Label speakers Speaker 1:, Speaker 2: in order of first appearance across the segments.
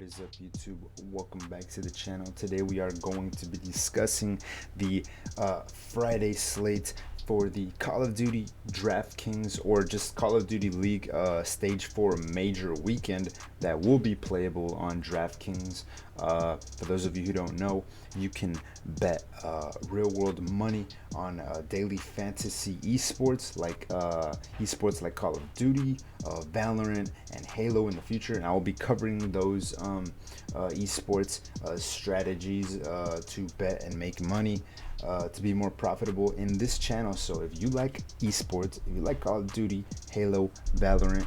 Speaker 1: is up, YouTube? Welcome back to the channel. Today we are going to be discussing the Friday slate for the Call of Duty DraftKings, or just Call of Duty League Stage 4 major weekend that will be playable on DraftKings. For those of you who don't know, you can bet real world money on daily fantasy esports like Call of Duty, Valorant, and Halo in the future. And I will be covering those esports strategies to bet and make money, to be more profitable in this channel. So if you like esports, if you like Call of Duty, Halo, Valorant,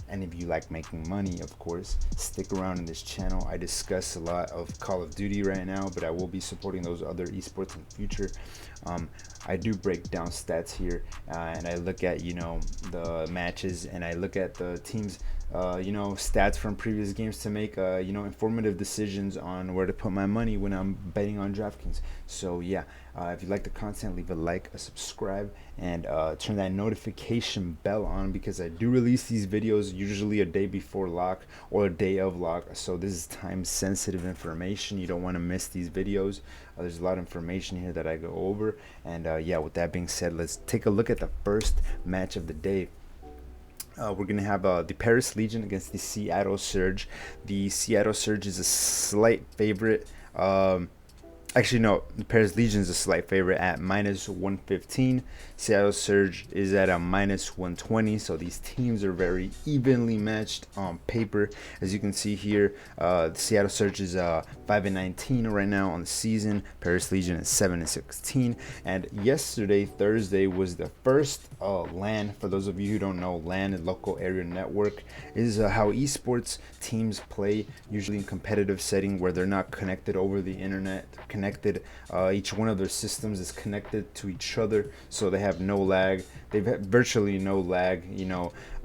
Speaker 1: and if you like making money, of course, stick around in this channel. I discuss a lot of Call of Duty right now, but I will be supporting those other esports in the future. I do break down stats here, and I look at the matches, and I look at the teams stats from previous games to make informative decisions on where to put my money when I'm betting on DraftKings. So yeah, if you like the content, leave a like, a subscribe, and turn that notification bell on, because I do release these videos usually a day before lock or a day of lock. So this is time sensitive information. You don't want to miss these videos. There's a lot of information here that I go over. And yeah, with that being said, let's take a look at the first match of the day. We're going to have the Paris Legion against the Seattle Surge. The Seattle Surge is a slight favorite. Actually, no, the Paris Legion is a slight favorite at -115. Seattle Surge is at a -120. So these teams are very evenly matched on paper. As you can see here, the Seattle Surge is 5-19 right now on the season. Paris Legion is 7-16. And yesterday, Thursday, was the first LAN. For those of you who don't know, LAN, local area network, is how esports teams play, usually in competitive setting where they're not connected over the internet. Each one of their systems is connected to each other, so they have no lag. They've had virtually no lag,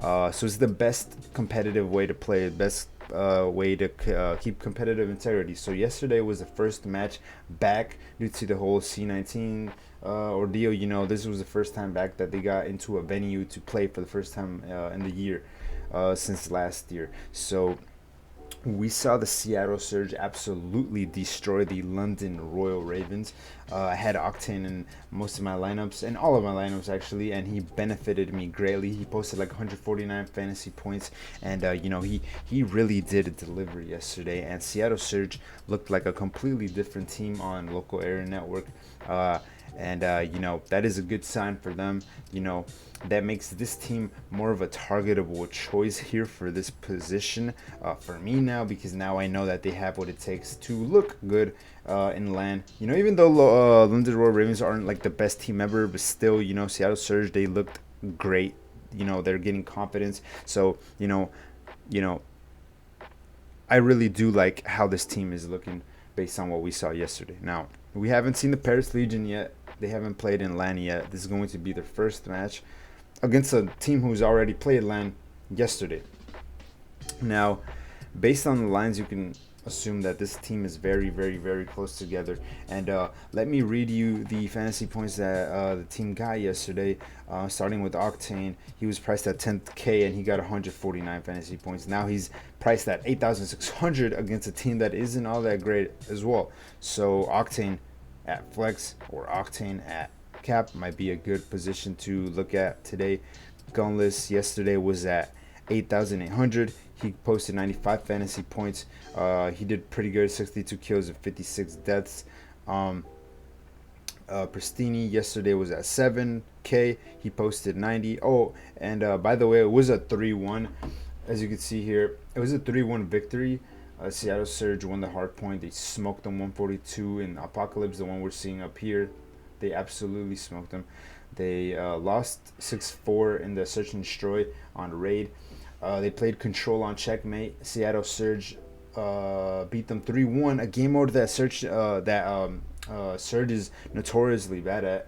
Speaker 1: so it's the best competitive way to play, best way to keep competitive integrity. So yesterday was the first match back due to the whole C19 ordeal. This was the first time back that they got into a venue to play for the first time in the year, since last year. So we saw the Seattle Surge absolutely destroy the London Royal Ravens. I had Octane in most of my lineups, and all of my lineups actually, and he benefited me greatly. He posted like 149 fantasy points, and he really did deliver yesterday. And Seattle Surge looked like a completely different team on local area network. That is a good sign for them. That makes this team more of a targetable choice here for this position for me now, because now I know that they have what it takes to look good in LAN. Even though London Royal Ravens aren't like the best team ever, but still, Seattle Surge, they looked great. They're getting confidence. So I really do like how this team is looking based on what we saw yesterday. Now, we haven't seen the Paris Legion yet. They haven't played in LAN yet. This is going to be their first match against a team who's already played LAN yesterday. Now, based on the lines, you can assume that this team is very, very, very close together. And let me read you the fantasy points that the team got yesterday. Starting with Octane, he was priced at 10K and he got 149 fantasy points. Now he's priced at 8,600 against a team that isn't all that great as well. So Octane at flex or Octane at cap might be a good position to look at today. Gunless yesterday was at 8,800. He posted 95 fantasy points. He did pretty good, 62 kills and 56 deaths. Pristini yesterday was at 7K. He posted 90. Oh, and by the way, it was a 3-1. As you can see here, it was a 3-1 victory. Seattle Surge won the hard point. They smoked them 142 in Apocalypse, the one we're seeing up here. They absolutely smoked them. They lost 6-4 in the Search and Destroy on Raid. They played Control on Checkmate. Seattle Surge beat them 3-1, a game mode that Surge is notoriously bad at.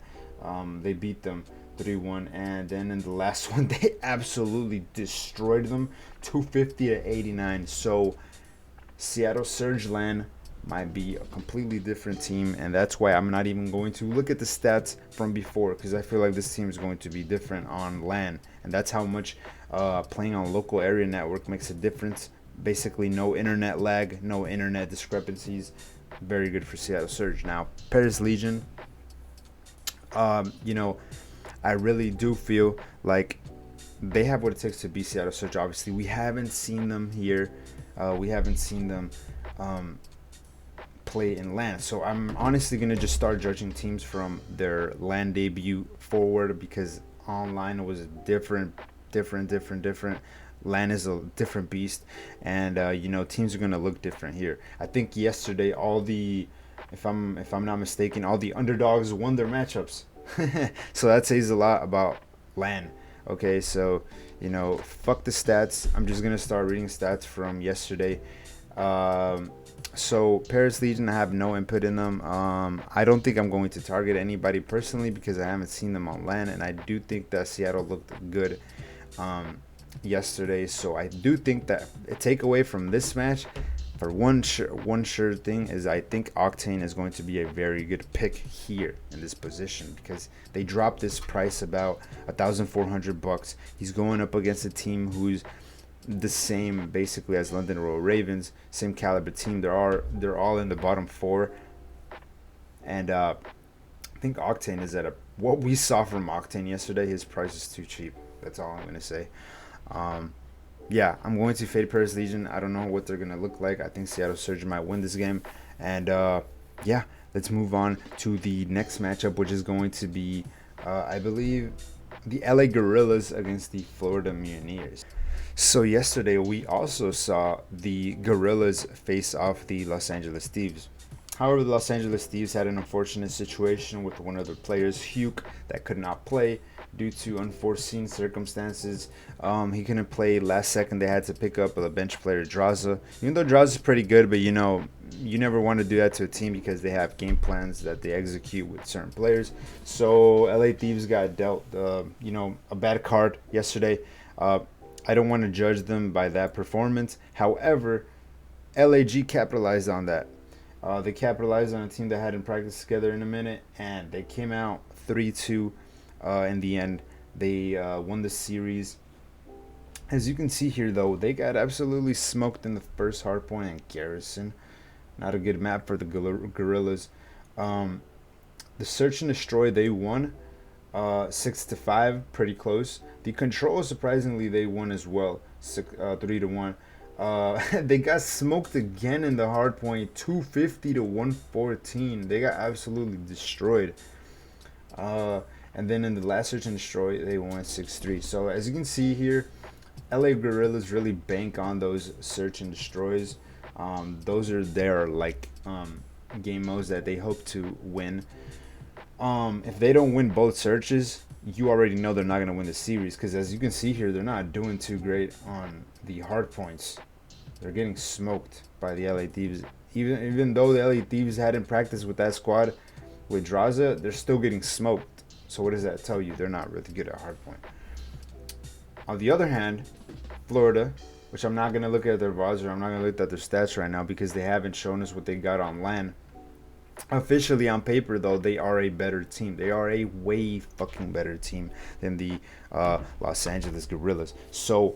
Speaker 1: They beat them 3-1, and then in the last one they absolutely destroyed them, 250-89. So Seattle Surge LAN might be a completely different team, and that's why I'm not even going to look at the stats from before, because I feel like this team is going to be different on LAN, and that's how much playing on local area network makes a difference Basically, no internet lag, no internet discrepancies. Very good for Seattle Surge. Now, Paris Legion, you know, I really do feel like they have what it takes to beat Seattle Surge. Obviously, we haven't seen them here. We haven't seen them play in LAN. So I'm honestly gonna just start judging teams from their LAN debut forward, because online was different. LAN is a different beast, and you know, teams are gonna look different here. I think yesterday all the, if I'm not mistaken, all the underdogs won their matchups. So that says a lot about LAN. Okay, so you know, fuck the stats. I'm just gonna start reading stats from yesterday. So Paris Legion, I have no input in them. I don't think I'm going to target anybody personally because I haven't seen them on LAN, and I do think that Seattle looked good yesterday. So I do think that a takeaway from this match, for one sure thing, is I think Octane is going to be a very good pick here in this position, because they dropped this price about $1,400. He's going up against a team who's the same basically as London Royal Ravens, same caliber team. They're all in the bottom four, and I think Octane is at what we saw from Octane yesterday. His price is too cheap. That's all I'm gonna say. Yeah, I'm going to fade Paris Legion. I don't know what they're gonna look like. I think Seattle Surge might win this game, and yeah, let's move on to the next matchup, which is going to be, I believe, the LA Guerrillas against the Florida Mutineers. So yesterday we also saw the Guerrillas face off the Los Angeles Thieves. However, the Los Angeles Thieves had an unfortunate situation with one of their players, Huke, that could not play due to unforeseen circumstances. He couldn't play. Last second they had to pick up a bench player, Draza. Even though Draza's pretty good, but you know, you never want to do that to a team because they have game plans that they execute with certain players. So LA Thieves got dealt, you know, a bad card yesterday. I don't want to judge them by that performance. However, LAG capitalized on that. They capitalized on a team that hadn't practiced together in a minute, and they came out 3-2 in the end. They won the series. As you can see here, though, they got absolutely smoked in the first hardpoint and Garrison. Not a good map for the Guerrillas. The Search and Destroy, they won 6-5, pretty close. The Control, surprisingly, they won as well, 3-1. They got smoked again in the hardpoint, 250-114. They got absolutely destroyed. And then in the last Search and Destroy, they won 6-3. So as you can see here, LA Guerrillas really bank on those Search and Destroys. Those are their game modes that they hope to win. If they don't win both searches, you already know they're not going to win the series, because as you can see here, they're not doing too great on the hard points. They're getting smoked by the LA Thieves. Even though the LA Thieves hadn't practiced with that squad with Draza, they're still getting smoked. So what does that tell you? They're not really good at hardpoint. On the other hand, Florida, which I'm not going to look at their VODs, or I'm not going to look at their stats right now because they haven't shown us what they got on LAN. Officially on paper, though, they are a better team. They are a way fucking better team than the Los Angeles Guerrillas. So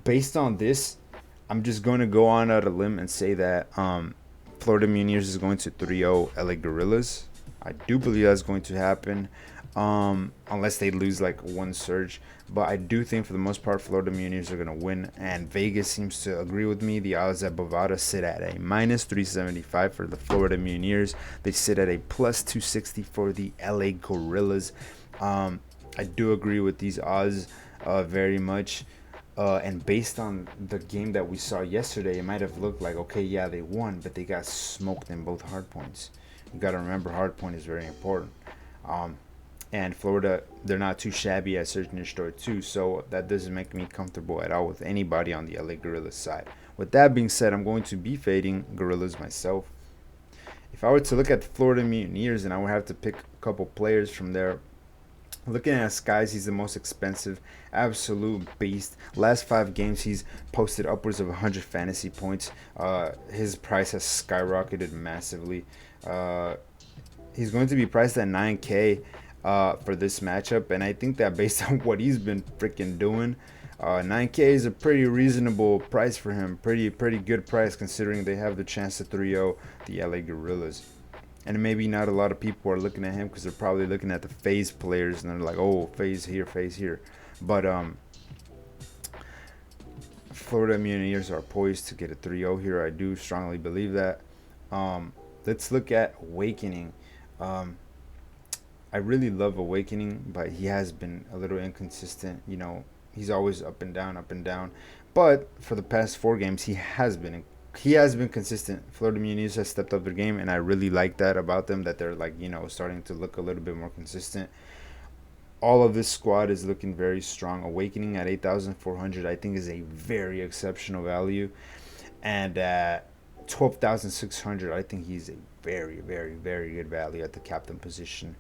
Speaker 1: based on this, I'm just going to go on out a limb and say that Florida Mutineers is going to 3-0 LA Guerrillas. I do believe that's going to happen, unless they lose like one surge. But I do think for the most part, Florida Mutineers are going to win. And Vegas seems to agree with me. The odds at Bovada sit at a -375 for the Florida Mutineers. They sit at a +260 for the LA Guerrillas. I do agree with these odds very much. And based on the game that we saw yesterday, it might have looked like, okay, yeah, they won, but they got smoked in both hardpoints. You got to remember, hardpoint is very important. And Florida, they're not too shabby at Search and Destroy too, so that doesn't make me comfortable at all with anybody on the LA Guerrillas side. With that being said, I'm going to be fading Guerrillas myself. If I were to look at the Florida Mutineers and I would have to pick a couple players from there, looking at Skies, he's the most expensive, absolute beast. Last 5 games, he's posted upwards of 100 fantasy points. His price has skyrocketed massively. He's going to be priced at 9K for this matchup, and I think that based on what he's been freaking doing, 9K is a pretty reasonable price for him. Pretty good price considering they have the chance to 3-0 the LA Guerrillas. And maybe not a lot of people are looking at him because they're probably looking at the FaZe players and they're like, oh, FaZe here, FaZe here. But Florida Mutineers are poised to get a 3-0 here. I do strongly believe that. Let's look at Awakening. I really love Awakening, but he has been a little inconsistent. You know, he's always up and down, up and down. But for the past 4 games, he has been consistent. Florida Mutineers has stepped up their game, and I really like that about them, that they're like, you know, starting to look a little bit more consistent. All of this squad is looking very strong. Awakening at 8,400, I think, is a very exceptional value, and at 12,600, I think he's a very good value at the captain position.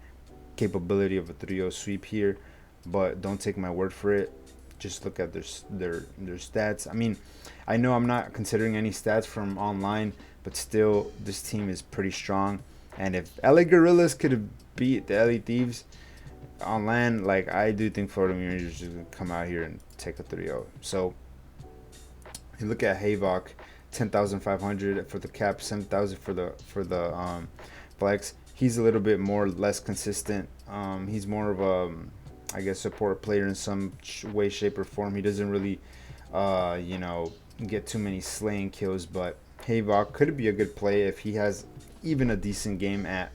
Speaker 1: Capability of a 3-0 sweep here, but don't take my word for it. Just look at their stats. I mean, I know I'm not considering any stats from online, but still, this team is pretty strong. And if LA Guerrillas could have beat the LA Thieves on land, like, I do think Florida Mutineers is just gonna come out here and take a 3-0. So if you look at Havok, 10,500 for the cap, 7,000 for the flex. He's a little bit less consistent. He's more of a, I guess, support player in some way, shape, or form. He doesn't really, you know, get too many slaying kills. But Havok could be a good play if he has even a decent game at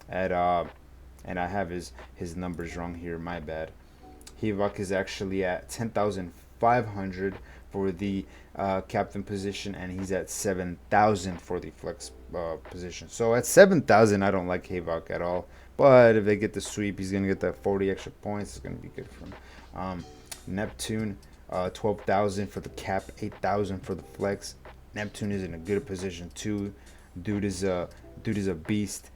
Speaker 1: and I have his numbers wrong here. My bad. Havok is actually at 10,500 for the captain position, and he's at 7,000 for the flex position. So at 7,000, I don't like Havok at all. But if they get the sweep, he's gonna get that 40 extra points. It's gonna be good for him. Neptune, 12,000 for the cap, 8,000 for the flex. Neptune is in a good position too. Dude is a beast.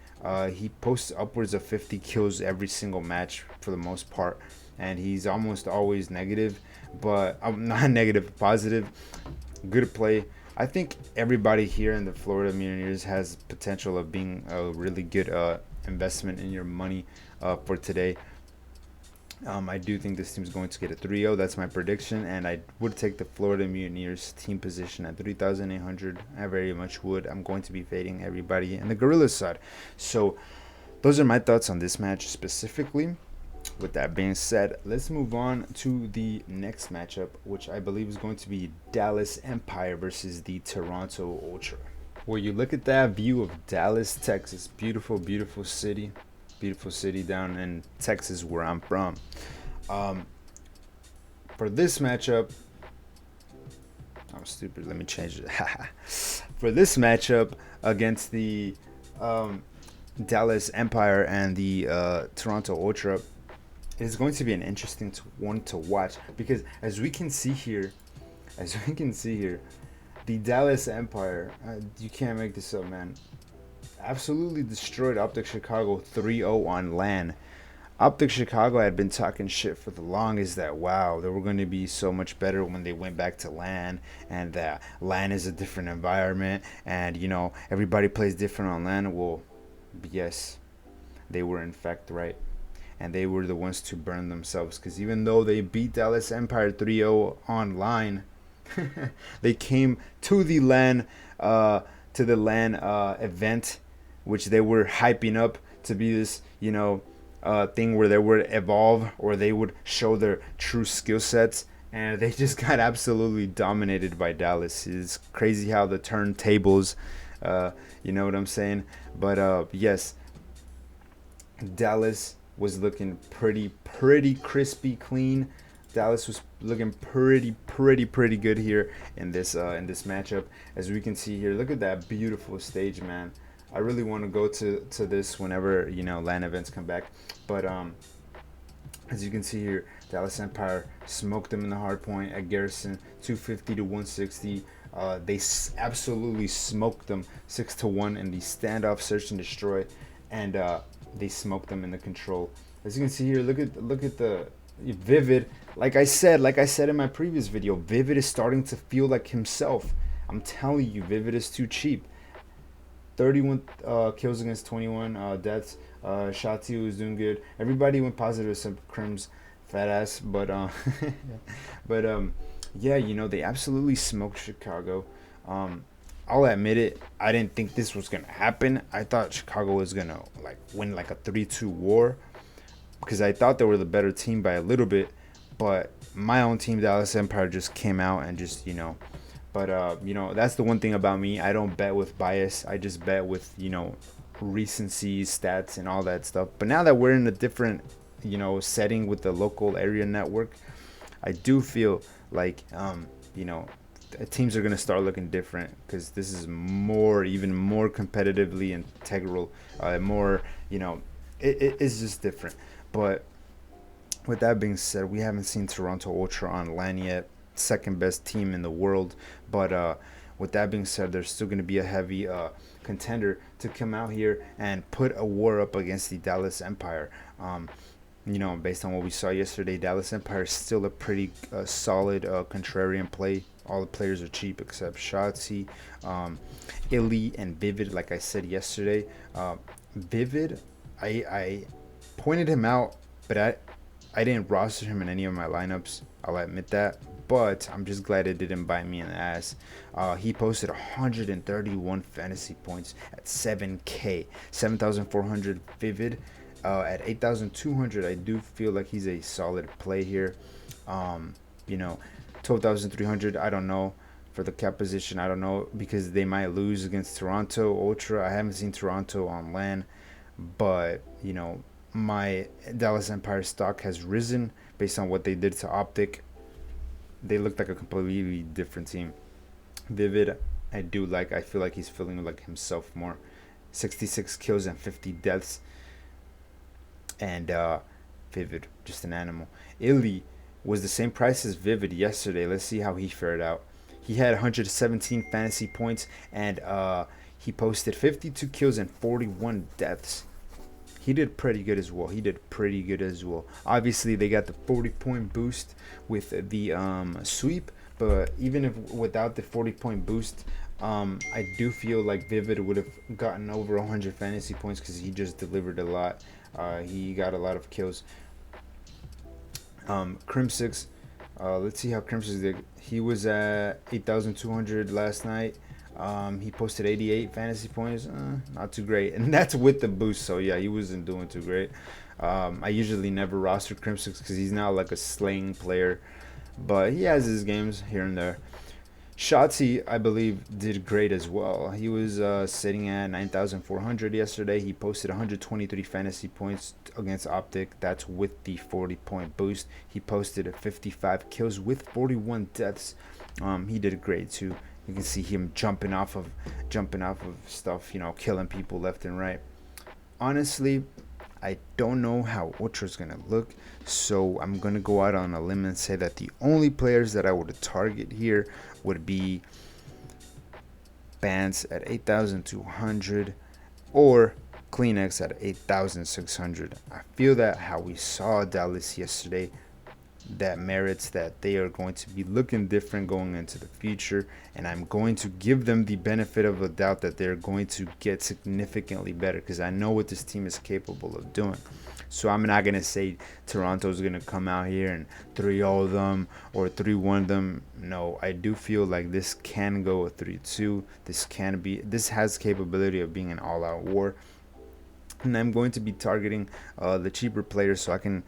Speaker 1: He posts upwards of 50 kills every single match for the most part, and he's almost always negative, but I'm not negative, positive. Good play. I think everybody here in the Florida Mutineers has potential of being a really good investment in your money for today. I do think this team's going to get a 3-0. That's my prediction, and I would take the Florida Mutineers team position at 3,800. I very much would. I'm going to be fading everybody in the Guerrillas side. So those are my thoughts on this match specifically. With that being said, let's move on to the next matchup, which I believe is going to be Dallas Empire versus the Toronto Ultra. Well, you look at that view of Dallas, Texas. Beautiful, beautiful city. Beautiful city down in Texas, where I'm from. For this matchup, I'm stupid. Let me change it. For this matchup against the Dallas Empire and the Toronto Ultra, it is going to be an interesting one to watch, because as we can see here, the Dallas Empire, you can't make this up, man, absolutely destroyed Optic Chicago 3-0 on LAN. Optic Chicago had been talking shit for the longest that, wow, they were going to be so much better when they went back to LAN, and that LAN is a different environment, and, you know, everybody plays different on LAN. Well, yes, they were in fact right, and they were the ones to burn themselves, because even though they beat Dallas Empire 3-0 online, they came to the LAN event, which they were hyping up to be this, you know, thing where they would evolve or they would show their true skill sets, and they just got absolutely dominated by Dallas. It's crazy how the turntables, you know what I'm saying? But yes, Dallas was looking pretty crispy clean. Dallas was looking pretty good here in this matchup. As we can see here, look at that beautiful stage, man. I really want to go to this whenever, you know, LAN events come back. But as you can see here, Dallas Empire smoked them in the hard point at Garrison, 250 to 160. They absolutely smoked them 6-1 in the standoff search and destroy, and they smoked them in the control. As you can see here, look at the Vivid. Like I said in my previous video, Vivid is starting to feel like himself. I'm telling you, Vivid is too cheap. 31 kills against 21 deaths. Shatu is doing good. Everybody went positive except Crims. fat ass. But but yeah, they absolutely smoked Chicago. Um, I'll admit it. I didn't think this was gonna happen. I thought Chicago was gonna like win like a 3-2 war because I thought they were the better team by a little bit. But my own team, Dallas Empire, just came out and just But that's the one thing about me. I don't bet with bias. I just bet with recency, stats, and all that stuff. But now that we're in a different setting with the local area network, I do feel like teams are gonna start looking different because this is even more competitively integral, more it's just different. But with that being said, we haven't seen Toronto Ultra on LAN yet. Second best team in the world, but with that being said, there's still gonna be a heavy contender to come out here and put a war up against the Dallas Empire. Based on what we saw yesterday, Dallas Empire is still a pretty solid contrarian play. All the players are cheap except Shotzi, Illy, and Vivid. Like I said yesterday, Vivid, I pointed him out, but I didn't roster him in any of my lineups. I'll admit that. But I'm just glad it didn't bite me in the ass. He posted 131 fantasy points at 7K, 7,400 Vivid. At 8,200, I do feel like he's a solid play here. 12,300, I don't know. For the cap position, I don't know because they might lose against Toronto Ultra. I haven't seen Toronto on LAN, but my Dallas Empire stock has risen based on what they did to Optic. They looked like a completely different team. Vivid, I feel like he's feeling like himself more. 66 kills and 50 deaths. And Vivid, just an animal. Illy was the same price as Vivid yesterday. Let's see how he fared out. He had 117 fantasy points and he posted 52 kills and 41 deaths. He did pretty good as well. Obviously, they got the 40-point boost with the sweep, but even if without the 40-point boost, I do feel like Vivid would have gotten over 100 fantasy points because he just delivered a lot. He got a lot of kills. Crimsix, let's see how Crimsix did. He was at 8,200 last night. He posted 88 fantasy points. Not too great. And that's with the boost. So, yeah, he wasn't doing too great. I usually never roster Crimsix because he's not like a slaying player. But he has his games here and there. Shotzi, I believe, did great as well. He was sitting at 9,400 yesterday. He posted 123 fantasy points against Optic. That's with the 40-point boost. He posted 55 kills with 41 deaths. He did great too. You can see him jumping off of stuff, killing people left and right. Honestly, I don't know how Ultra's gonna look, so I'm gonna go out on a limb and say that the only players that I would target here would be Bance at 8,200 or Kleenex at 8,600. I feel that how we saw Dallas yesterday, that merits that they are going to be looking different going into the future, and I'm going to give them the benefit of the doubt that they're going to get significantly better because I know what this team is capable of doing. So I'm not going to say Toronto's going to come out here and 3-0 them or 3-1 them. No, I do feel like this can go a 3-2. This has capability of being an all-out war. And I'm going to be targeting the cheaper players so I can,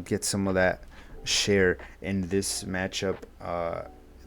Speaker 1: get some of that share in this matchup,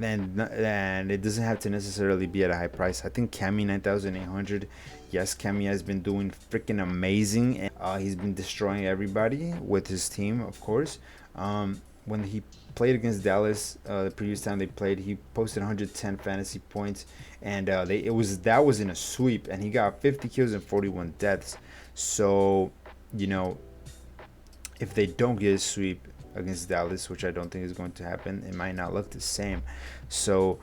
Speaker 1: and it doesn't have to necessarily be at a high price. I think Cammy 9,800. Yes, Cammy has been doing freaking amazing, and he's been destroying everybody with his team, of course. When he played against Dallas, the previous time they played, he posted 110 fantasy points, and that was in a sweep, and he got 50 kills and 41 deaths. So, if they don't get a sweep against Dallas, which I don't think is going to happen, it might not look the same. So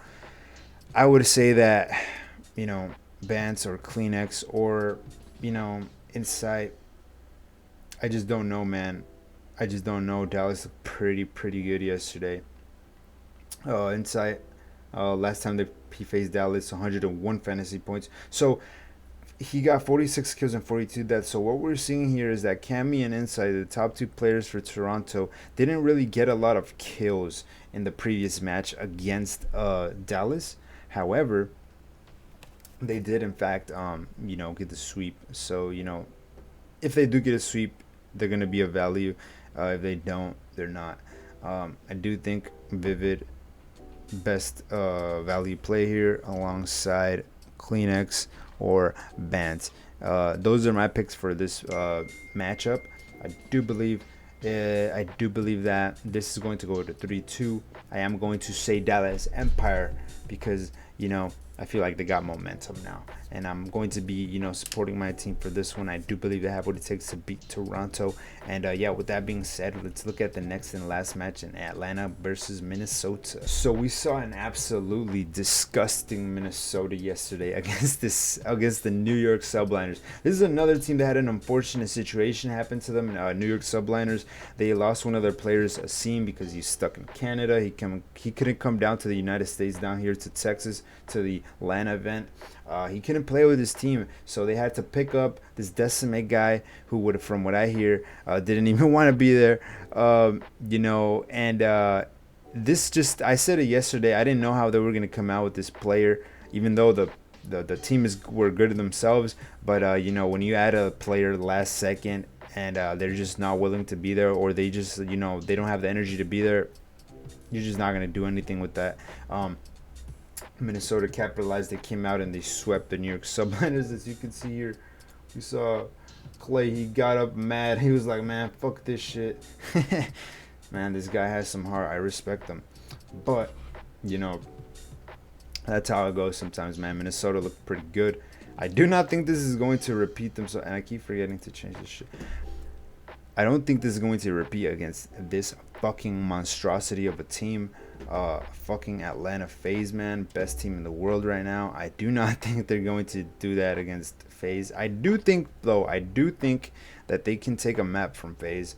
Speaker 1: I would say that, Bance or Kleenex or, Insight. I just don't know, man. I just don't know. Dallas looked pretty good yesterday. Insight, last time he faced Dallas, 101 fantasy points. So he got 46 kills and 42 deaths. So what we're seeing here is that Cammy and Inside, the top two players for Toronto, didn't really get a lot of kills in the previous match against Dallas. However, they did in fact get the sweep. So if they do get a sweep, they're gonna be of value. If they don't, they're not. I do think Vivid best value play here alongside Kleenex or Bant. Those are my picks for this matchup. I do believe that this is going to go to 3-2. I am going to say Dallas Empire because I feel like they got momentum now, and I'm going to be supporting my team for this one. I do believe they have what it takes to beat Toronto. And yeah, with that being said, let's look at the next and last match in Atlanta versus Minnesota. So we saw an absolutely disgusting Minnesota yesterday against the New York Subliners. This is another team that had an unfortunate situation happen to them. New York Subliners, they lost one of their players, Asim, because he's stuck in Canada. He couldn't come down to the United States, down here to Texas, to the LAN event. He couldn't play with his team, so they had to pick up this Decimate guy who would, from what I hear, didn't even want to be there. This just, I said it yesterday, I didn't know how they were going to come out with this player, even though the team were good themselves. But when you add a player last second and they're just not willing to be there, or they just they don't have the energy to be there, you're just not going to do anything with that. Minnesota capitalized. They came out and they swept the New York Subliners. As you can see here, we saw Clay. He got up mad. He was like, man, fuck this shit. Man, this guy has some heart. I respect him. But that's how it goes sometimes, man. Minnesota looked pretty good. I do not think this is going to repeat themselves. And I keep forgetting to change this shit. I don't think this is going to repeat against this fucking monstrosity of a team. Fucking Atlanta FaZe, man. Best team in the world right now. I do not think they're going to do that against FaZe. I do think that they can take a map from FaZe.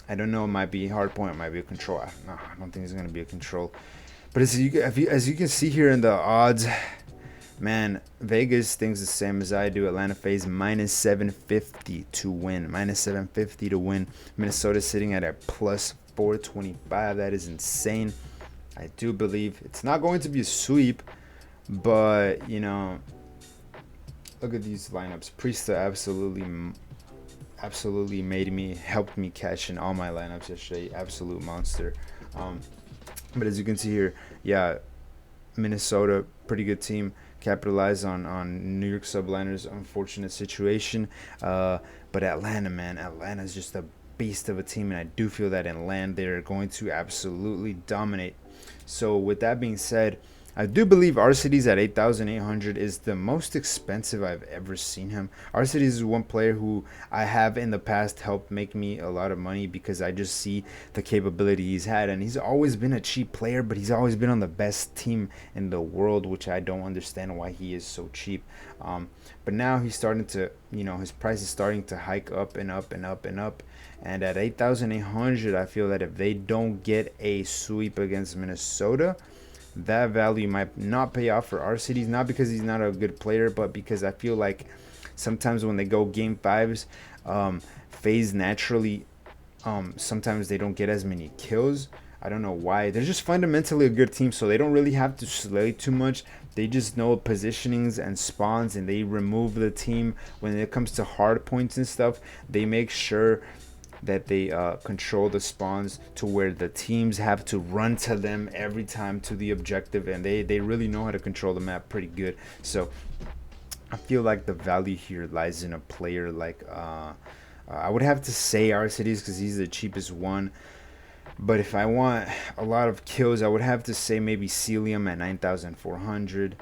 Speaker 1: I don't know. It might be hardpoint. It might be a control. No, I don't think it's going to be a control. But as you can see here in the odds, man, Vegas thinks the same as I do. Atlanta FaZe minus 750 to win. Minus 750 to win. Minnesota sitting at a plus 425. That is insane. I do believe it's not going to be a sweep, but look at these lineups. Priesta absolutely helped me cash in all my lineups yesterday. Absolute monster. But as you can see here, yeah, Minnesota, pretty good team. Capitalize on New York Subliners' unfortunate situation. But Atlanta, man, Atlanta's just a beast of a team, and I do feel that in LAN they're going to absolutely dominate. So with that being said, I do believe Arcides at 8,800 is the most expensive I've ever seen him. Arcides is one player who I have in the past helped make me a lot of money because I just see the capability he's had, and he's always been a cheap player, but he's always been on the best team in the world, which I don't understand why he is so cheap. But now he's starting to, his price is starting to hike up and up and up and up. And at 8,800, I feel that if they don't get a sweep against Minnesota, that value might not pay off for Arcides, not because he's not a good player, but because I feel like sometimes when they go game fives, FaZe naturally, sometimes they don't get as many kills. I don't know why. They're just fundamentally a good team, so they don't really have to slay too much. They just know positionings and spawns, and they remove the team. When it comes to hard points and stuff, they make sure that they control the spawns to where the teams have to run to them every time to the objective, and they really know how to control the map pretty good. So I feel like the value here lies in a player like I would have to say Arcides because he's the cheapest one. But if I want a lot of kills, I would have to say maybe Celium at 9,400.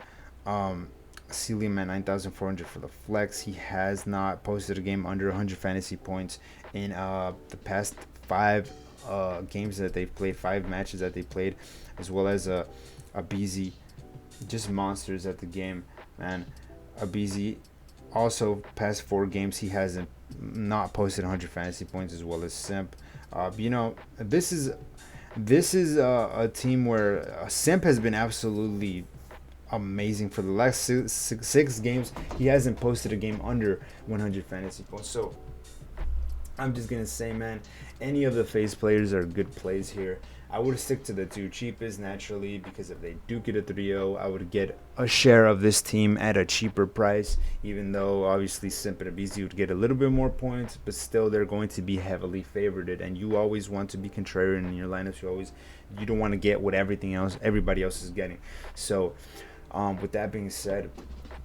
Speaker 1: Celium at 9,400 for the flex. He has not posted a game under 100 fantasy points in the past 5 games that they've played, 5 matches that they played, as well as a BZ. Just monsters at the game, man. A BZ also past 4 games he hasn't not posted 100 fantasy points, as well as Simp. This is a team where Simp has been absolutely amazing. For the last six games, he hasn't posted a game under 100 fantasy points. So I'm just gonna say, man, any of the face players are good plays here. I would stick to the two cheapest naturally, because if they do get a 3-0, I would get a share of this team at a cheaper price, even though obviously Simp and Abizi would get a little bit more points, but still they're going to be heavily favored, and you always want to be contrarian in your lineups. You don't want to get what everybody else is getting. So with that being said,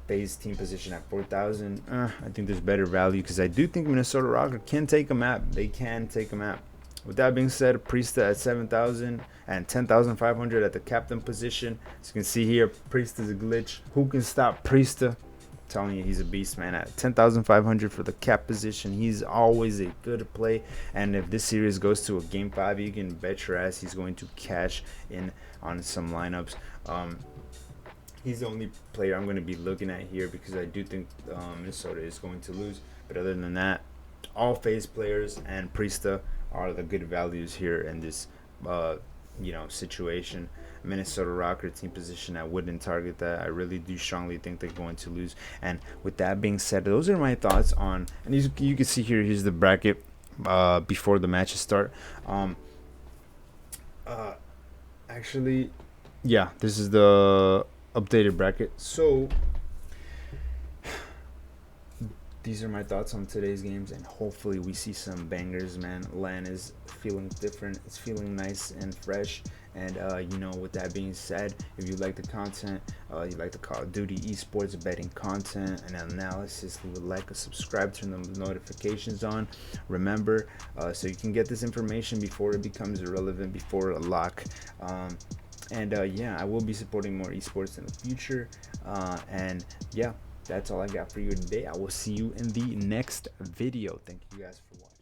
Speaker 1: base team position at 4,000, I think there's better value, because I do think Minnesota Rocker can take a map. They can take a map. With that being said, Priesta at 7,000 and 10,500 at the captain position. As you can see here, Priesta's a glitch. Who can stop Priesta? I'm telling you, he's a beast, man. At 10,500 for the cap position, he's always a good play. And if this series goes to a game 5, you can bet your ass he's going to cash in on some lineups. He's the only player I'm going to be looking at here, because I do think Minnesota is going to lose. But other than that, all phase players and Priesta are the good values here in this situation. Minnesota Rocker team position, I wouldn't target that. I really do strongly think they're going to lose. And with that being said, those are my thoughts on, and you can see here's the bracket before the matches start. Actually, yeah, this is the updated bracket. So these are my thoughts on today's games, and hopefully we see some bangers, man. LAN is feeling different. It's feeling nice and fresh. And with that being said, if you like the content, you like the Call of Duty esports betting content and analysis, leave a like, a subscribe, turn the notifications on. Remember, so you can get this information before it becomes irrelevant, before a lock. I will be supporting more esports in the future. That's all I got for you today. I will see you in the next video. Thank you guys for watching.